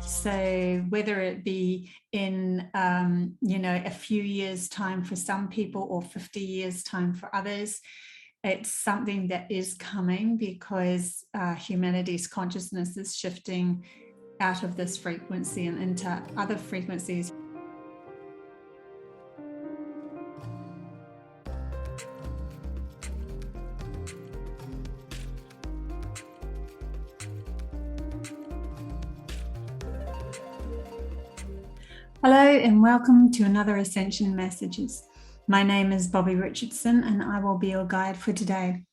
So whether it be in, a few years' time for some people or 50 years' time for others, it's something that is coming because humanity's consciousness is shifting out of this frequency and into other frequencies. Hello and welcome to another Ascension Messages. My name is Bobbie Richardson and I will be your guide for today.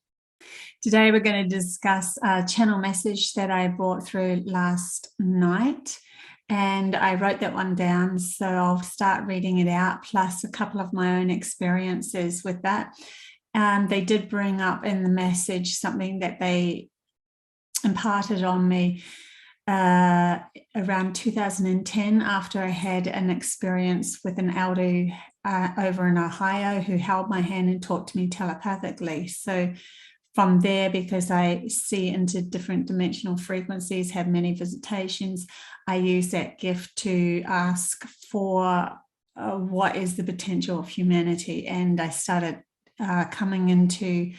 Today we're going to discuss a channel message that I brought through last night, and I wrote that one down, so I'll start reading it out, plus a couple of my own experiences with that. They did bring up in the message something that they imparted on me around 2010 after I had an experience with an elder over in Ohio who held my hand and talked to me telepathically. So from there, because I see into different dimensional frequencies, have many visitations, I use that gift to ask for what is the potential of humanity. And I started coming into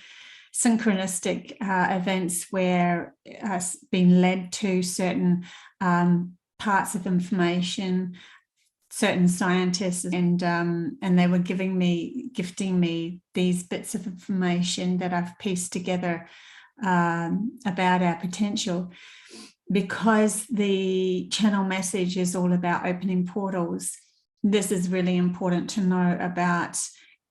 synchronistic events where I've been led to certain parts of information, certain scientists, and they were gifting me these bits of information that I've pieced together about our potential. Because the channel message is all about opening portals, this is really important to know about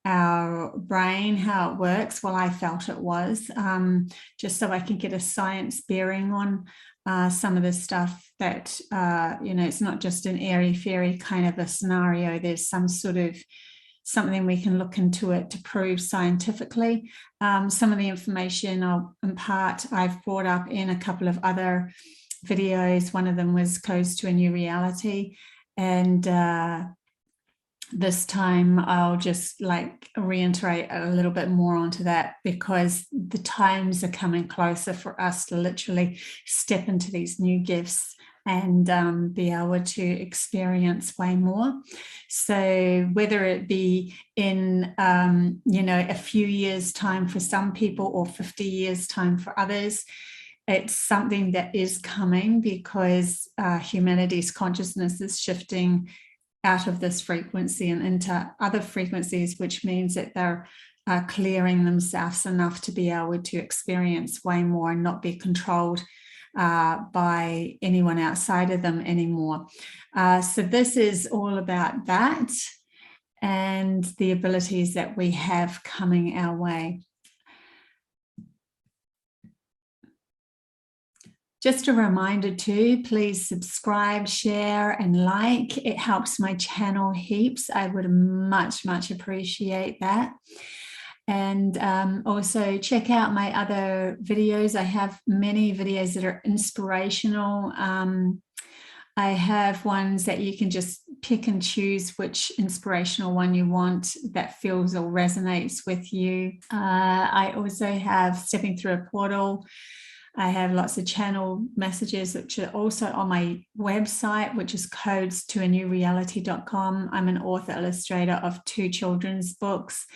our brain, how it works. Well, I felt it was, just so I can get a science bearing on some of the stuff that, it's not just an airy-fairy kind of a scenario. There's some sort of something we can look into it to prove scientifically. Some of the information I'll impart, I've brought up in a couple of other videos. One of them was Codes to a New Reality, and this time I'll just reiterate a little bit more onto that, because the times are coming closer for us to literally step into these new gifts and be able to experience way more. So whether it be in, a few years' time for some people or 50 years' time for others, it's something that is coming because humanity's consciousness is shifting out of this frequency and into other frequencies, which means that they're clearing themselves enough to be able to experience way more and not be controlled by anyone outside of them anymore. So this is all about that and the abilities that we have coming our way. Just a reminder too, please subscribe, share and like. It helps my channel heaps. I would much appreciate that. And also check out my other videos. I have many videos that are inspirational. I have ones that you can just pick and choose which inspirational one you want that feels or resonates with you. I also have Stepping Through a Portal. I have lots of channel messages which are also on my website, which is codes-to-a-new-reality.com. I'm an author illustrator of 2 children's books,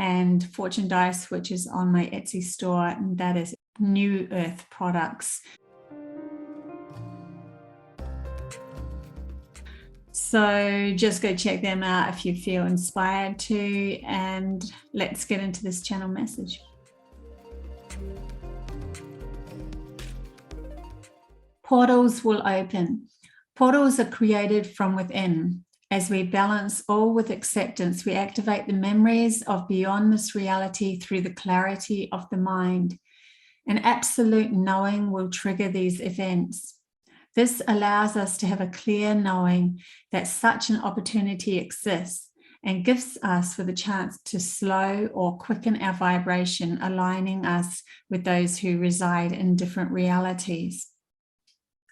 and Fortune Dice, which is on my Etsy store, and that is New Earth Products. So just go check them out if you feel inspired to, and let's get into this channel message. Portals will open. Portals are created from within. As we balance all with acceptance, we activate the memories of beyond this reality through the clarity of the mind. An absolute knowing will trigger these events. This allows us to have a clear knowing that such an opportunity exists and gives us with a chance to slow or quicken our vibration, aligning us with those who reside in different realities.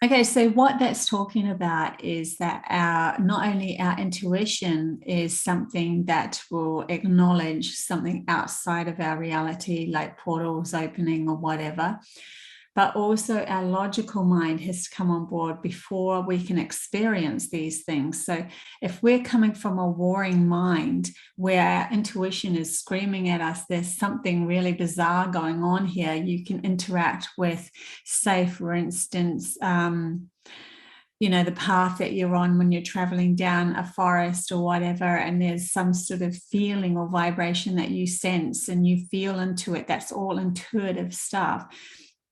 Okay, so what that's talking about is that not only our intuition is something that will acknowledge something outside of our reality, like portals opening or whatever, but also our logical mind has to come on board before we can experience these things. So if we're coming from a warring mind where our intuition is screaming at us, there's something really bizarre going on here, you can interact with, say, for instance, you know, the path that you're on when you're traveling down a forest or whatever, and there's some sort of feeling or vibration that you sense and you feel into it. That's all intuitive stuff.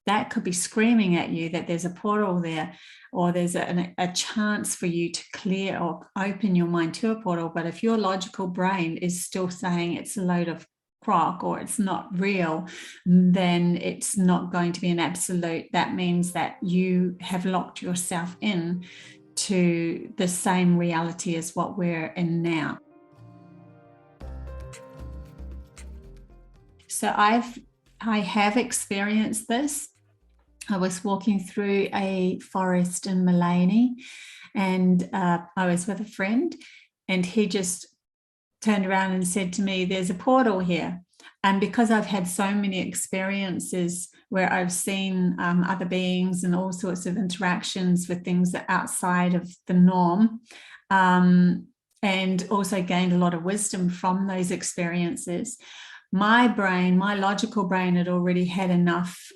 That could be screaming at you that there's a portal there, or there's a chance for you to clear or open your mind to a portal. But if your logical brain is still saying it's a load of crock or it's not real, then it's not going to be an absolute. That means that you have locked yourself in to the same reality as what we're in now. So I have experienced this. I was walking through a forest in Mullaney, and I was with a friend, and he just turned around and said to me, "There's a portal here." And because I've had so many experiences where I've seen other beings and all sorts of interactions with things that are outside of the norm, and also gained a lot of wisdom from those experiences, my brain, my logical brain, had already had enough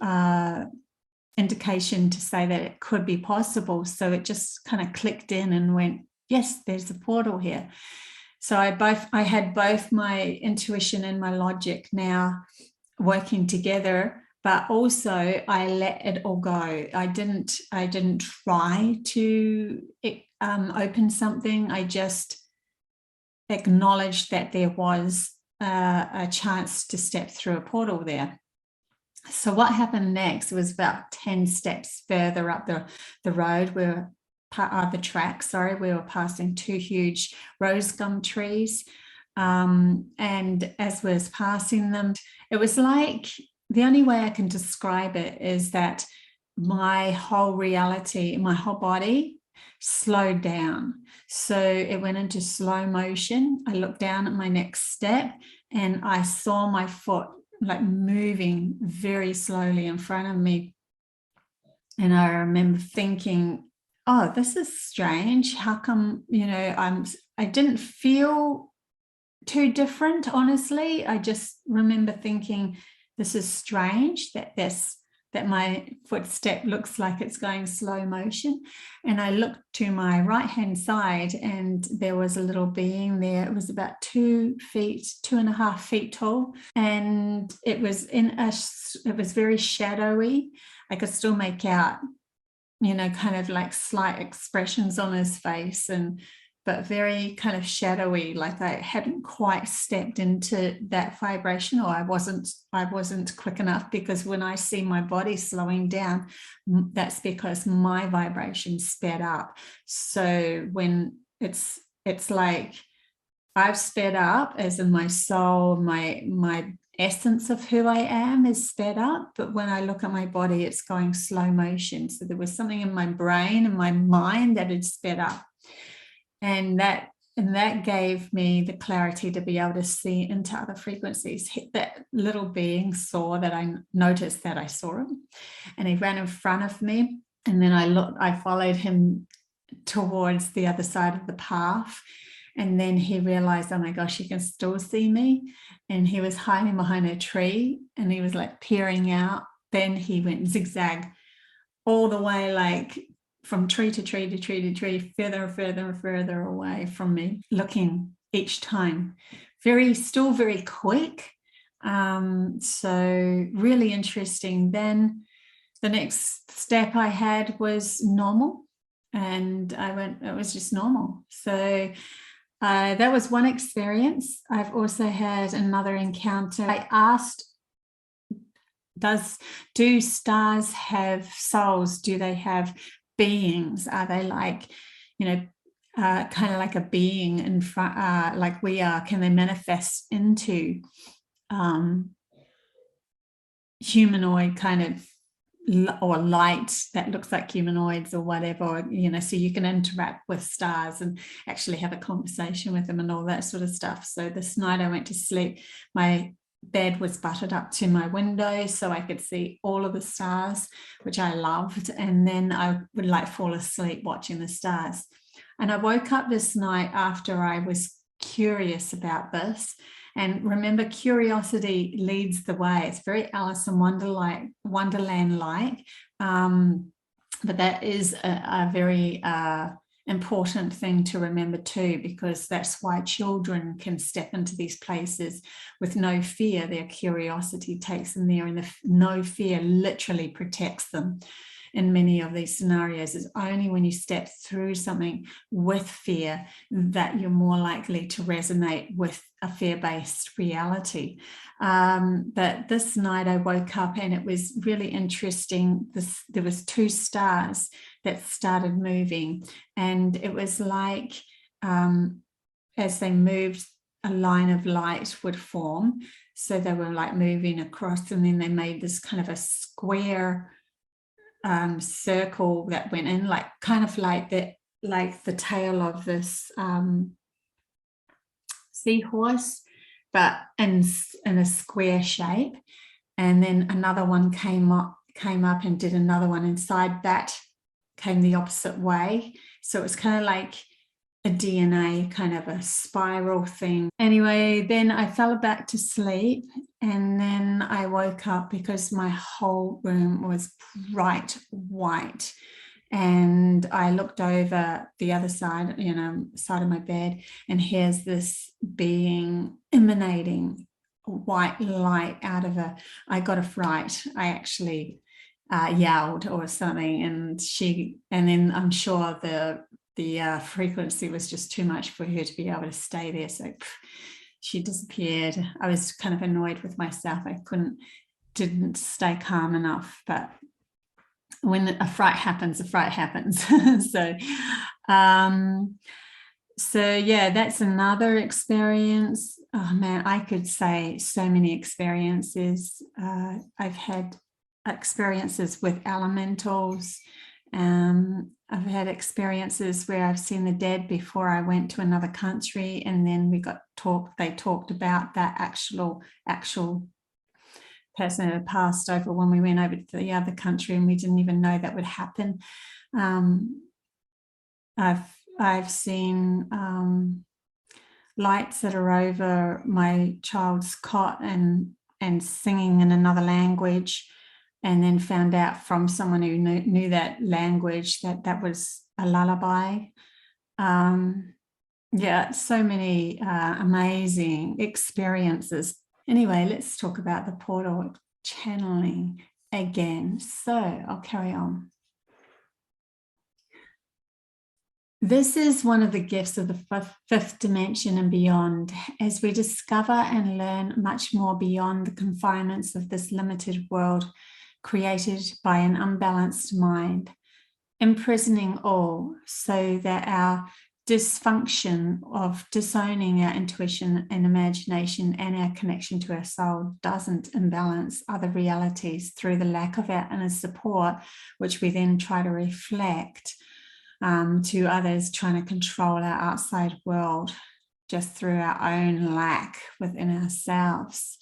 indication to say that it could be possible. So it just kind of clicked in and went, yes, there's a portal here. So I had both my intuition and my logic now working together, but also I let it all go. I didn't try to open something. I just acknowledged that there was a chance to step through a portal there. So what happened next was about 10 steps further up the road, we were passing two huge rose gum trees. And as we was passing them, it was like, the only way I can describe it is that my whole reality, my whole body slowed down. So it went into slow motion. I looked down at my next step and I saw my foot like moving very slowly in front of me. And I remember thinking, oh, this is strange. How come, you know, I didn't feel too different, honestly. I just remember thinking, this is strange that my footstep looks like it's going slow motion. And I looked to my right-hand side and there was a little being there. It was about 2.5 feet tall. And it was it was very shadowy. I could still make out, you know, kind of like slight expressions on his face, but very kind of shadowy, like I hadn't quite stepped into that vibration, or I wasn't quick enough, because when I see my body slowing down, that's because my vibration sped up. So when it's like I've sped up, as in my soul, my essence of who I am is sped up, but when I look at my body, it's going slow motion. So there was something in my brain and my mind that had sped up. And that gave me the clarity to be able to see into other frequencies. That little being saw that, I noticed that I saw him, and he ran in front of me. And then I followed him towards the other side of the path. And then he realized, oh my gosh, he can still see me. And he was hiding behind a tree and he was like peering out. Then he went zigzag all the way, like from tree to tree to tree to tree, further and further and further away from me, looking each time. Still very quick. So really interesting. Then the next step I had was normal, and it was just normal. So that was one experience. I've also had another encounter. I asked, do stars have souls? Do they have beings? Are they like, you know, kind of like a being in front, like we are? Can they manifest into humanoid kind of or light that looks like humanoids or whatever, you know, so you can interact with stars and actually have a conversation with them and all that sort of stuff. So this night I went to sleep, my bed was butted up to my window so I could see all of the stars, which I loved, and then I would like fall asleep watching the stars. And I woke up this night after I was curious about this. And remember, curiosity leads the way. It's very Alice in Wonderland-like, but that is a very important thing to remember too, because that's why children can step into these places with no fear. Their curiosity takes them there, and the no fear literally protects them. In many of these scenarios, it's only when you step through something with fear that you're more likely to resonate with a fear-based reality. But this night I woke up and it was really interesting. There was 2 stars that started moving, and it was like as they moved, a line of light would form. So they were like moving across, and then they made this kind of a square circle that went in, like kind of like the tail of this seahorse, but in a square shape. And then another one came up and did another one inside that, came the opposite way. So it was kind of like a DNA kind of a spiral thing. Anyway, then I fell back to sleep, and then I woke up because my whole room was bright white, and I looked over the other side, you know, side of my bed, and here's this being emanating white light out of I got a fright. I actually yelled or something, and then I'm sure the frequency was just too much for her to be able to stay there. So she disappeared. I was kind of annoyed with myself. I didn't stay calm enough. But when a fright happens, a fright happens. So yeah, that's another experience. Oh man, I could say so many experiences. I've had experiences with elementals. I've had experiences where I've seen the dead before I went to another country, and then they talked about that actual person that had passed over when we went over to the other country, and we didn't even know that would happen. I've seen lights that are over my child's cot and singing in another language, and then found out from someone who knew that language that was a lullaby. Yeah, so many amazing experiences. Anyway, let's talk about the portal channeling again. So I'll carry on. This is one of the gifts of the fifth dimension and beyond, as we discover and learn much more beyond the confinements of this limited world created by an unbalanced mind, imprisoning all so that our dysfunction of disowning our intuition and imagination and our connection to our soul doesn't imbalance other realities through the lack of our inner support, which we then try to reflect to others, trying to control our outside world just through our own lack within ourselves.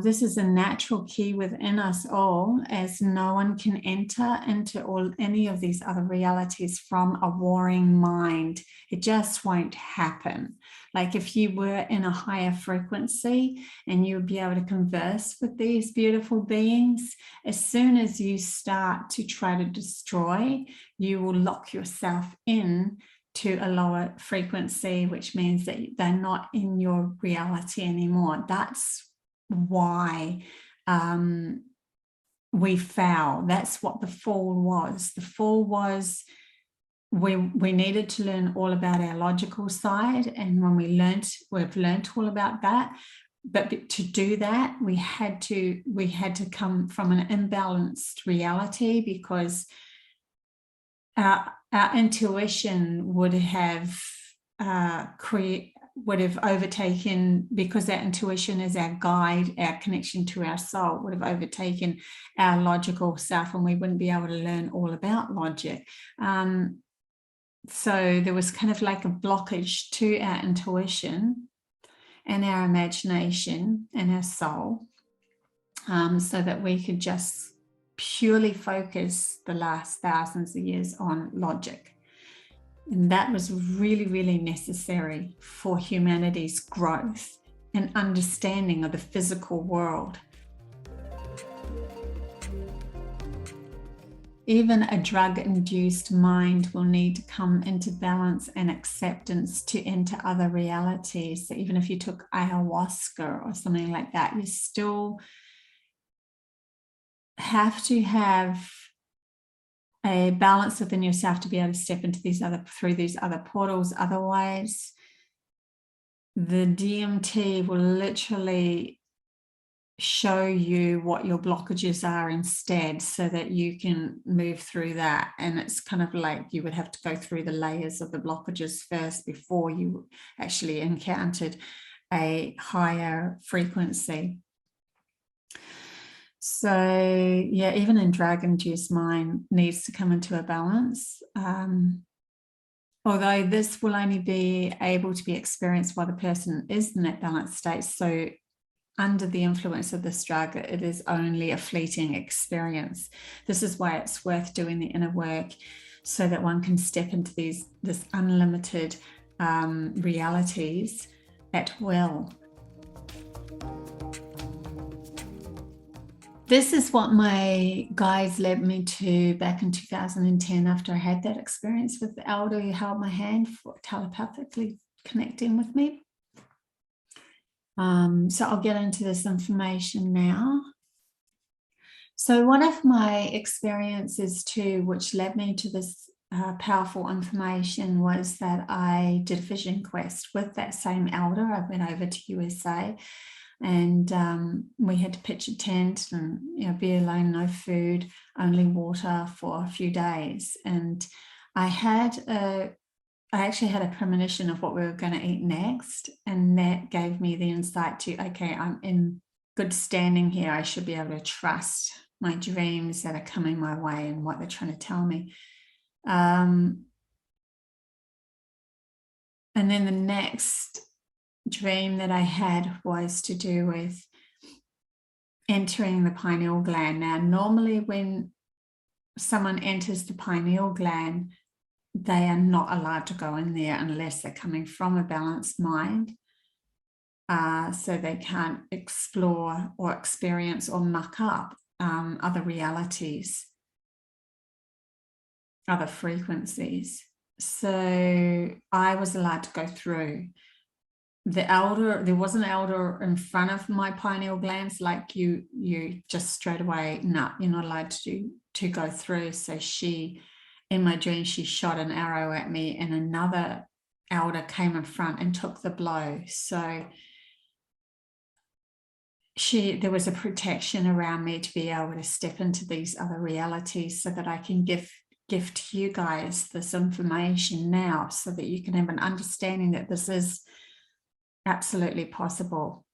This is a natural key within us all, as no one can enter into any of these other realities from a warring mind. It just won't happen. Like if you were in a higher frequency and you would be able to converse with these beautiful beings, as soon as you start to try to destroy, you will lock yourself in to a lower frequency, which means that they're not in your reality anymore. That's why we fell. That's what the fall was. The fall was we needed to learn all about our logical side, and when we've learned all about that. But to do that, we had to come from an imbalanced reality, because our intuition would have would have overtaken, because that intuition is our guide, our connection to our soul, would have overtaken our logical self, and we wouldn't be able to learn all about logic. So there was kind of like a blockage to our intuition and our imagination and our soul, so that we could just purely focus the last thousands of years on logic. And that was really, really necessary for humanity's growth and understanding of the physical world. Even a drug-induced mind will need to come into balance and acceptance to enter other realities. So even if you took ayahuasca or something like that, you still have to have a balance within yourself to be able to step into through these other portals. Otherwise, the DMT will literally show you what your blockages are instead, so that you can move through that. And it's kind of like you would have to go through the layers of the blockages first before you actually encountered a higher frequency. So yeah, even in drug-induced mind needs to come into a balance. Although this will only be able to be experienced while the person is in that balanced state. So under the influence of this drug, it is only a fleeting experience. This is why it's worth doing the inner work, so that one can step into this unlimited realities at will. This is what my guides led me to back in 2010, after I had that experience with the elder who held my hand for telepathically connecting with me. So I'll get into this information now. So one of my experiences too, which led me to this powerful information, was that I did a vision quest with that same elder. I went over to USA, and we had to pitch a tent and, you know, be alone, no food, only water for a few days. And I actually had a premonition of what we were going to eat next, and that gave me the insight to, okay, I'm in good standing here. I should be able to trust my dreams that are coming my way and what they're trying to tell me. And then the next dream that I had was to do with entering the pineal gland. Now, normally when someone enters the pineal gland, they are not allowed to go in there unless they're coming from a balanced mind. So they can't explore or experience or muck up other realities, other frequencies. So I was allowed to go through. The elder, there was an elder in front of my pineal glands, like you just straight away, no, you're not allowed to go through. So she, in my dream, she shot an arrow at me, and another elder came in front and took the blow. So there was a protection around me to be able to step into these other realities, so that I can gift you guys this information now, so that you can have an understanding that this is absolutely possible.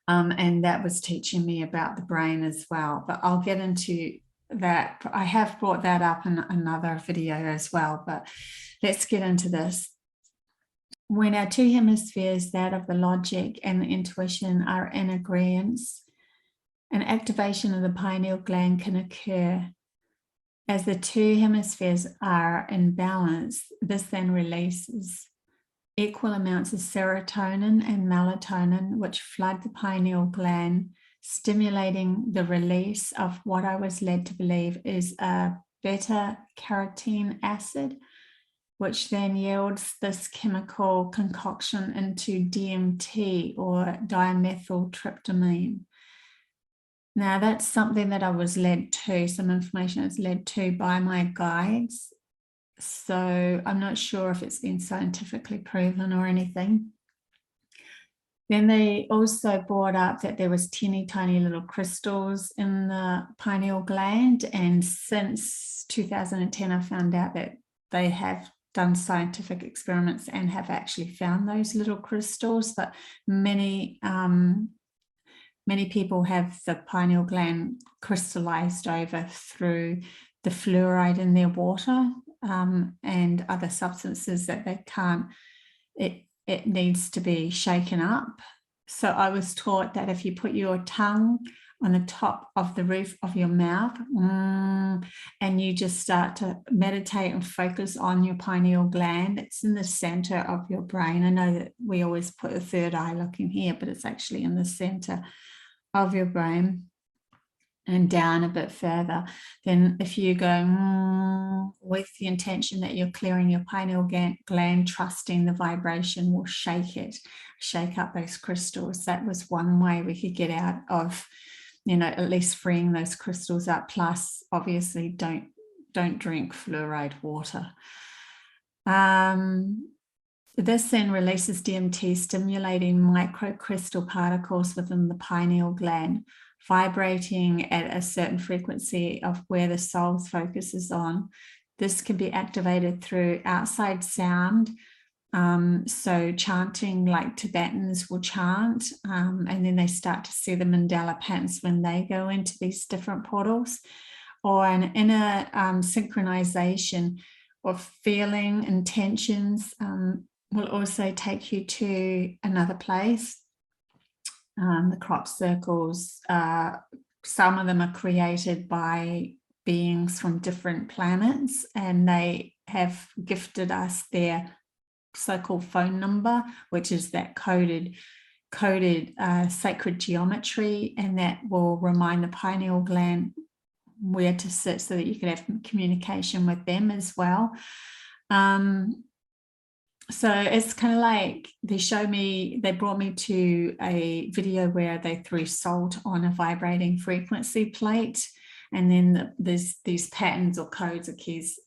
And that was teaching me about the brain as well, but I'll get into that. I have brought that up in another video as well, but let's get into this. When our two hemispheres, that of the logic and the intuition, are in agreement, an activation of the pineal gland can occur. As the two hemispheres are in balance, this then releases equal amounts of serotonin and melatonin, which flood the pineal gland, stimulating the release of what I was led to believe is a beta-carotene acid, which then yields this chemical concoction into DMT, or dimethyltryptamine. Now, that's something that I was led to, some information I was led to by my guides. So I'm not sure if it's been scientifically proven or anything. Then they also brought up that there was teeny tiny little crystals in the pineal gland. And since 2010, I found out that they have done scientific experiments and have actually found those little crystals, but many people have the pineal gland crystallized over through the fluoride in their water and other substances that they can't, it needs to be shaken up. So I was taught that if you put your tongue on the top of the roof of your mouth and you just start to meditate and focus on your pineal gland, it's in the center of your brain. I know that we always put a third eye looking here, but it's actually in the center of your brain and down a bit further. Then if you go with the intention that you're clearing your pineal gland, trusting the vibration will shake up those crystals. That was one way we could get out of, at least freeing those crystals up. Plus, obviously, don't drink fluoride water. This then releases DMT, stimulating microcrystal particles within the pineal gland, vibrating at a certain frequency of where the soul's focus is on. This can be activated through outside sound. So chanting, like Tibetans will chant, and then they start to see the mandala patterns when they go into these different portals, or an inner synchronization of feeling intentions will also take you to another place. The crop circles, some of them are created by beings from different planets, and they have gifted us their so-called phone number, which is that coded sacred geometry, and that will remind the pineal gland where to sit so that you can have communication with them as well. So it's kind of like they brought me to a video where they threw salt on a vibrating frequency plate, and then these patterns or codes or keys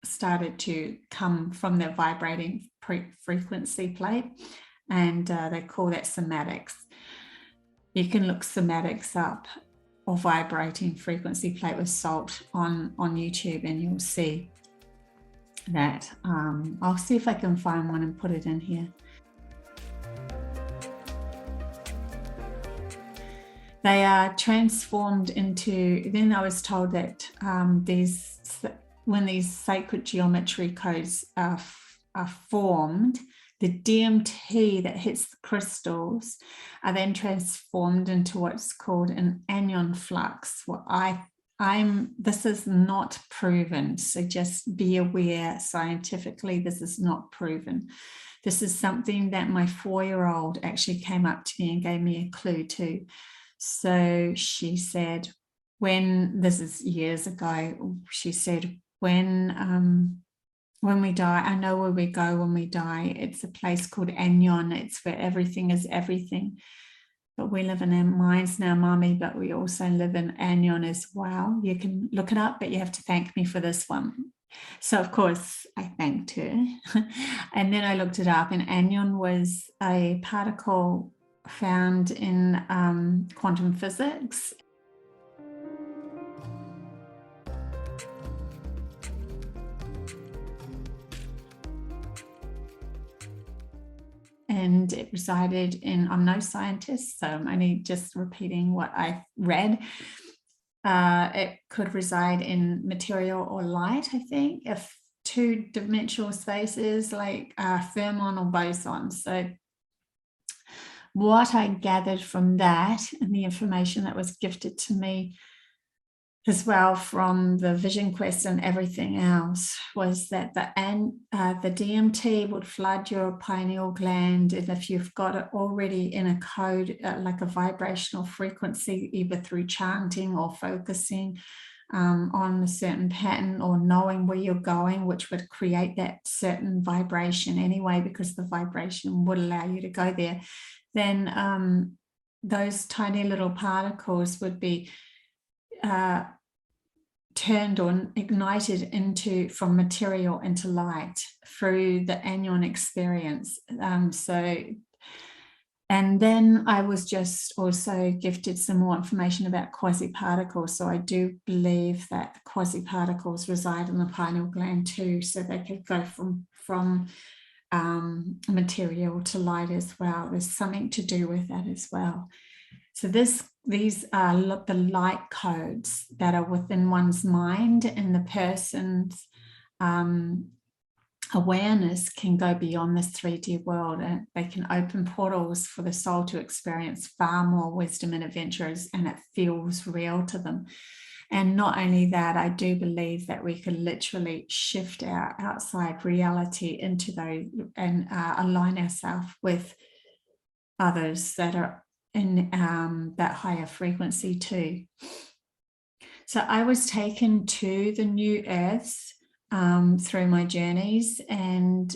started to come from the vibrating frequency plate, and they call that somatics. You can look somatics up or vibrating frequency plate with salt on YouTube, and you'll see that. I'll see if I can find one and put it in here. They are transformed into, then I was told that when these sacred geometry codes are formed, the DMT that hits the crystals are then transformed into what's called an anion flux. This is not proven, so just be aware scientifically this is not proven. This is something that my 4-year-old actually came up to me and gave me a clue to. So she said, this is years ago, she said, when we die, I know where we go when we die. It's a place called Anion. It's where everything is everything. But we live in our minds now, Mommy, but we also live in Anion as well. You can look it up, but you have to thank me for this one. So, of course, I thanked her. And then I looked it up, and Anion was a particle found in quantum physics. And it resided in, I'm no scientist, so I'm only just repeating what I read. It could reside in material or light, I think, if two-dimensional spaces like fermion or boson. So what I gathered from that and the information that was gifted to me as well from the Vision Quest and everything else was that the DMT would flood your pineal gland, and if you've got it already in a code, like a vibrational frequency, either through chanting or focusing on a certain pattern or knowing where you're going, which would create that certain vibration anyway, because the vibration would allow you to go there, then those tiny little particles would be turned or ignited from material into light through the anion experience. And And then I was just also gifted some more information about quasi-particles. So I do believe that quasi-particles reside in the pineal gland too. So they could go from material to light as well. There's something to do with that as well. So these are the light codes that are within one's mind, and the person's awareness can go beyond this 3D world, and they can open portals for the soul to experience far more wisdom and adventures, and it feels real to them. And not only that, I do believe that we can literally shift our outside reality into those and align ourselves with others that are in that higher frequency too. So I was taken to the New Earths through my journeys, and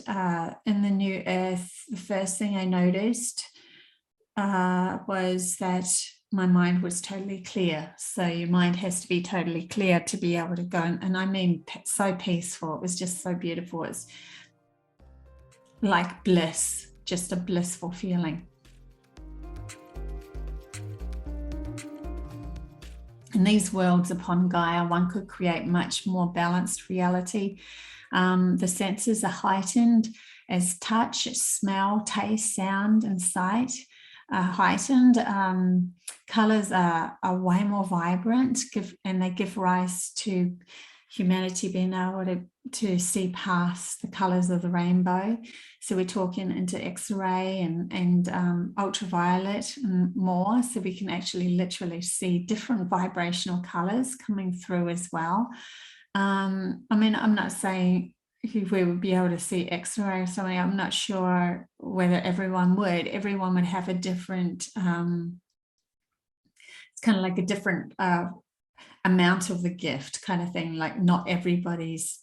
in the New Earth, the first thing I noticed was that my mind was totally clear. So your mind has to be totally clear to be able to go, and I mean so peaceful. It was just so beautiful. It's like bliss, just a blissful feeling. In these worlds upon Gaia, one could create much more balanced reality. The senses are heightened as touch, smell, taste, sound, and sight are heightened. Colors are way more vibrant, and they give rise to humanity being able to see past the colors of the rainbow. So we're talking into X-ray and ultraviolet and more, so we can actually literally see different vibrational colors coming through as well. I mean, I'm not saying if we would be able to see X-ray or something. I'm not sure whether everyone would have a different it's kind of like a different amount of the gift kind of thing. Like not everybody's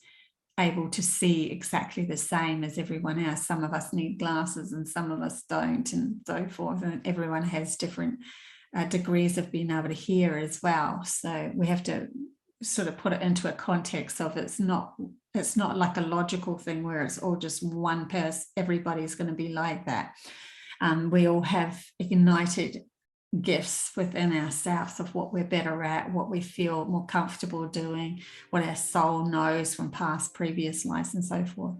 able to see exactly the same as everyone else. Some of us need glasses and some of us don't, and so forth, and everyone has different degrees of being able to hear as well. So we have to sort of put it into a context of it's not like a logical thing where it's all just one person, everybody's going to be like that. We all have ignited gifts within ourselves of what we're better at, what we feel more comfortable doing, what our soul knows from past previous lives and so forth.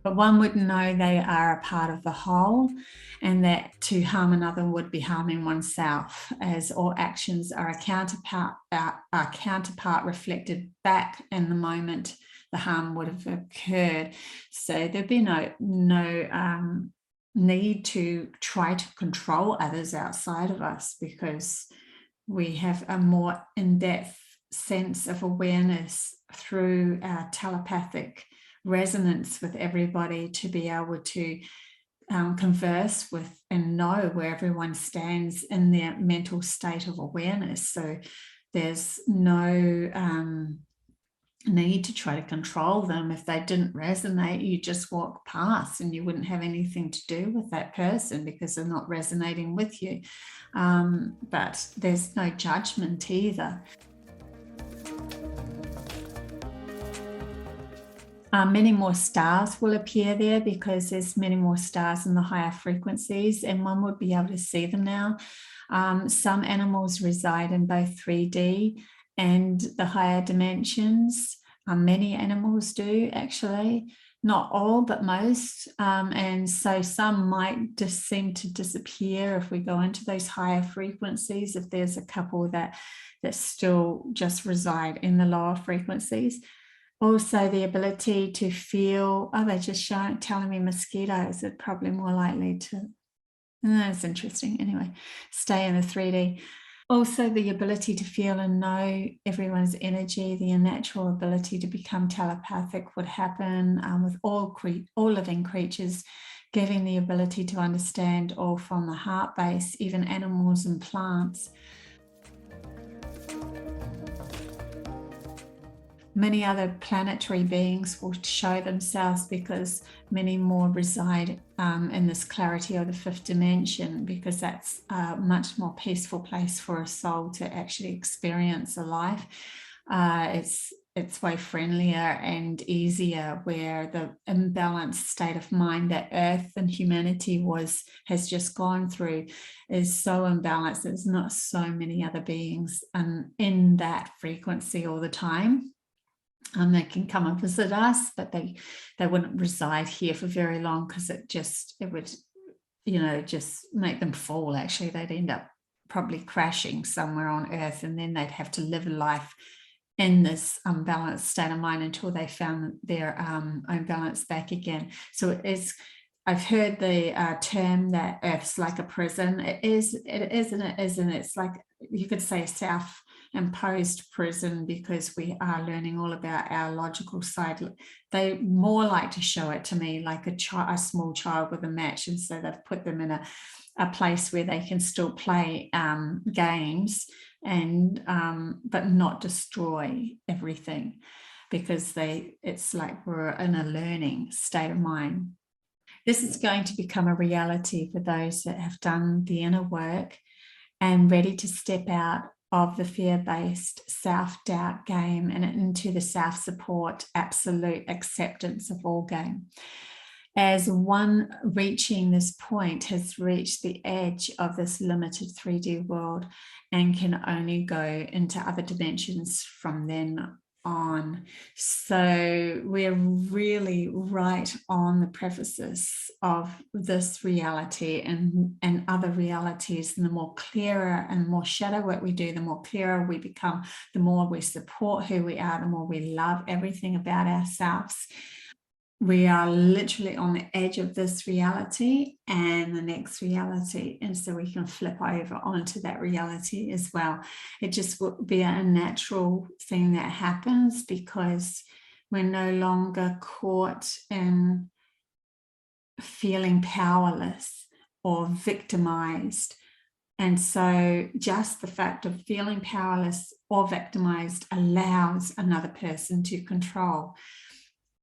But one would know they are a part of the whole, and that to harm another would be harming oneself, as all actions are a counterpart reflected back in the moment the harm would have occurred. So there'd be no need to try to control others outside of us, because we have a more in-depth sense of awareness through our telepathic resonance with everybody to be able to converse with and know where everyone stands in their mental state of awareness. So there's no need to try to control them. If they didn't resonate, you just walk past and you wouldn't have anything to do with that person because they're not resonating with you. But there's no judgment either. Many more stars will appear there because there's many more stars in the higher frequencies, and one would be able to see them now. Some animals reside in both 3D and the higher dimensions. Many animals do, actually. Not all, but most. And so some might just seem to disappear if we go into those higher frequencies, if there's a couple that still just reside in the lower frequencies. Also, the ability to feel, they're just telling me mosquitoes are probably more likely to, that's interesting. Anyway, stay in the 3D. Also, the ability to feel and know everyone's energy, the unnatural ability to become telepathic would happen with all living creatures, giving the ability to understand all from the heart base, even animals and plants. Many other planetary beings will show themselves because many more reside in this clarity of the fifth dimension, because that's a much more peaceful place for a soul to actually experience a life. It's it's way friendlier and easier, where the imbalanced state of mind that Earth and humanity has just gone through is so imbalanced. There's not so many other beings in that frequency all the time. They can come and visit us, but they wouldn't reside here for very long, because it would, just make them fall. Actually, they'd end up probably crashing somewhere on Earth, and then they'd have to live a life in this unbalanced state of mind until they found their own balance back again. So it is, I've heard the term that Earth's like a prison. It is and it isn't. It's like, you could say, self-imposed prison, because we are learning all about our logical side. They more like to show it to me like a small child with a match, and so they've put them in a place where they can still play games and but not destroy everything, because it's like we're in a learning state of mind. This is going to become a reality for those that have done the inner work and ready to step out of the fear-based self-doubt game and into the self-support, absolute acceptance of all game. As one reaching this point has reached the edge of this limited 3D world and can only go into other dimensions from then on. So we're really right on the precipice of this reality and other realities. And the more clearer and more shadow work we do, the more clearer we become, the more we support who we are, the more we love everything about ourselves. We are literally on the edge of this reality and the next reality. And so we can flip over onto that reality as well. It just would be a natural thing that happens, because we're no longer caught in feeling powerless or victimized. And so just the fact of feeling powerless or victimized allows another person to control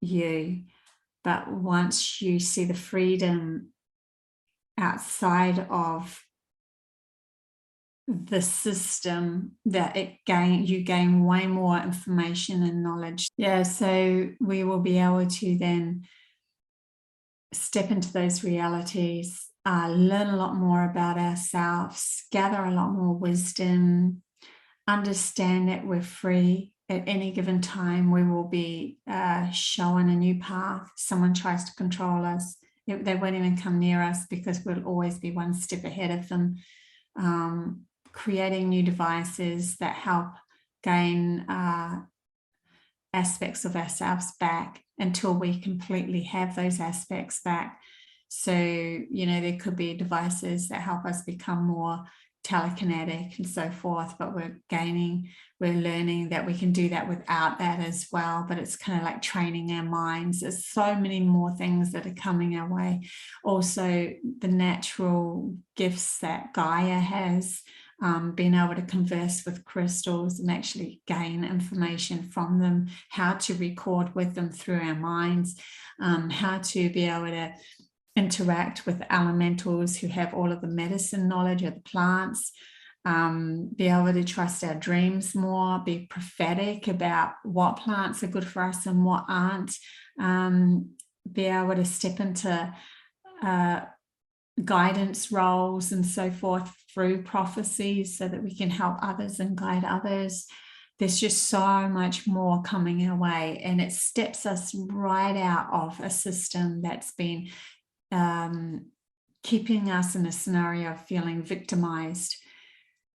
you. But once you see the freedom outside of the system, that you gain way more information and knowledge. Yeah, so we will be able to then step into those realities, learn a lot more about ourselves, gather a lot more wisdom, understand that we're free. At any given time, we will be shown a new path. Someone tries to control us, they won't even come near us, because we'll always be one step ahead of them, creating new devices that help gain aspects of ourselves back until we completely have those aspects back. So, there could be devices that help us become more telekinetic and so forth, but we're learning that we can do that without that as well. But it's kind of like training our minds. There's so many more things that are coming our way. Also, the natural gifts that Gaia has, being able to converse with crystals and actually gain information from them, how to record with them through our minds, how to be able to interact with elementals who have all of the medicine knowledge of the plants, be able to trust our dreams more, be prophetic about what plants are good for us and what aren't, be able to step into guidance roles and so forth through prophecies, so that we can help others and guide others. There's just so much more coming our way, and it steps us right out of a system that's been keeping us in a scenario of feeling victimized,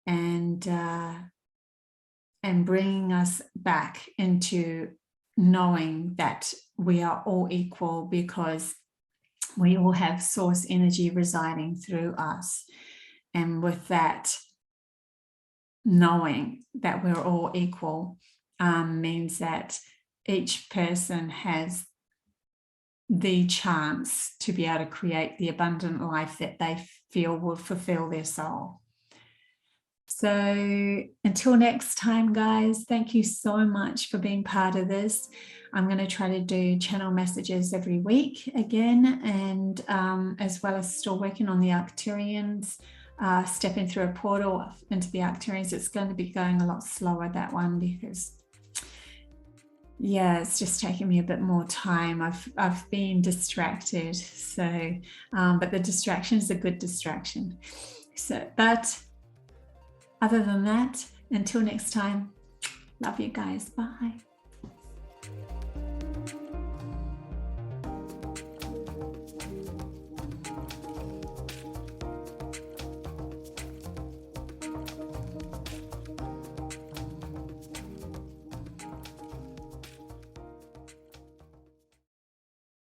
and bringing us back into knowing that we are all equal, because we all have source energy residing through us. And with that, knowing that we're all equal means that each person has the chance to be able to create the abundant life that they feel will fulfill their soul. So until next time, guys, thank you so much for being part of this. I'm going to try to do channel messages every week again, and as well as still working on the Arcturians, stepping through a portal into the Arcturians. It's going to be going a lot slower, that one, because Yeah, it's just taking me a bit more time. I've been distracted. So, but the distraction is a good distraction. So, but other than that, until next time, love you guys. Bye.